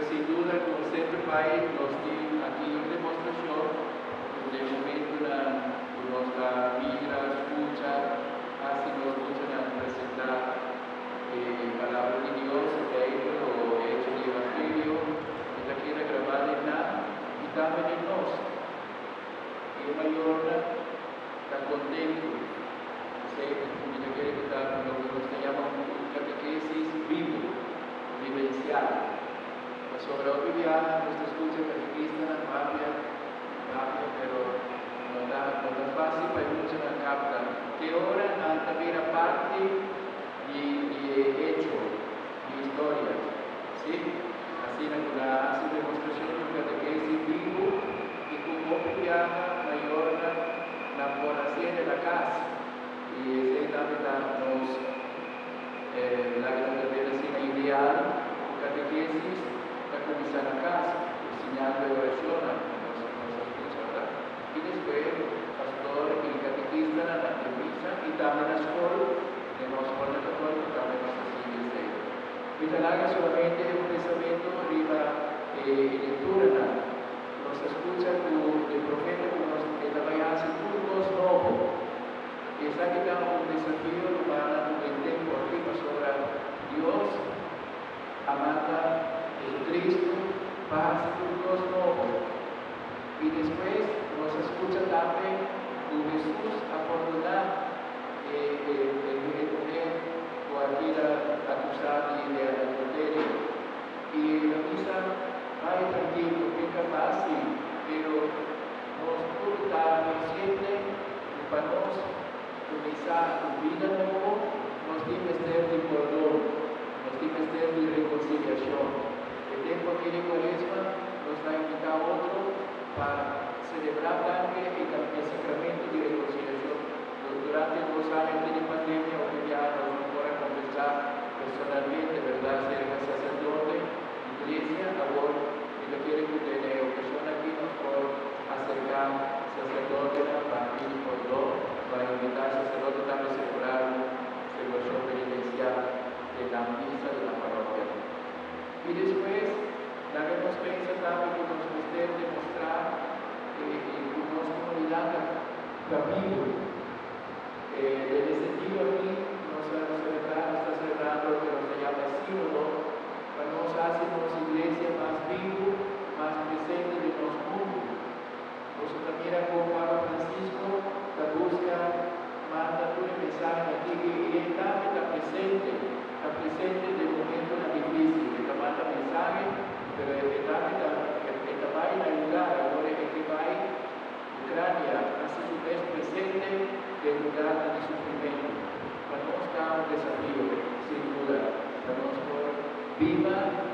sin duda, como sempre fai, aqui in demonstrazione, nel momento la nostra vita, scusa, así nos escuchan presentar palabra de Dios, leído o hecho de Evangelio, y la quiera grabada en la y también en nos. Y mayor está contento, como yo quiero que está lo que nos llama un catequesis vivo, vivencial. Sobre hoy viviana, nos escucha catequista, mafia, pero no es fácil para muchos la captan. Que ahora también aparte de hecho, de historia, ¿sí? Así la demostración de un catequesis vivo y como viviana mayor la población de la casa. Y ese también nos la gran ideal, catequesis, para comenzar a casa, enseñando de oración a ¿verdad? Y después, pastor y catequista en la misa y también la escuela, de la escuela católica, también nos así desde. Y talaga solamente un pensamiento arriba lectura, nos escucha el profeta como nos trabaja hace turnos nuevos. Y está quedando un desafío para el tiempo arriba sobre Dios, amada Jesucristo, paz y Dios nuevo. Y después nos escucha también con Jesús abandonar cualquiera acusado de adulterio. Y la misa vaya tranquilo, que capaz, pero nos puede estar consciente de para nos comenzar una vida nueva, nos tiene que ser de perdón, nos tiene que ser de reconciliación. El tiempo aquí de Cuaresma nos ha invitado a otro para celebrar también el sacramento de reconciliación. Durante 2 años de pandemia, hoy ya nos puede confesar personalmente, ¿verdad? Ser sacerdote, iglesia, ahora, y lo quiere que tiene ocasión aquí, nos puede acercar sacerdote para pedir perdón, para invitar al sacerdote también a celebrar celebración penitencial de la misa de la parroquia. Y después, la que nos piensa también que nos guste demostrar una comunidad viva. En ese sentido aquí está celebrando lo que nos llama el sínodo, para nos hacer una iglesia más viva, más presente de los mundos. Nosotros también como Papa Francisco, la busca, manda un mensaje aquí que él también está presente en el momento difícil, que manda mensaje, pero él también va a ayudar, ahora es que va a Ucrania, hace su vez presente del lugar de sufrimiento. Para nosotros está un desafío, sin duda, para nosotros viva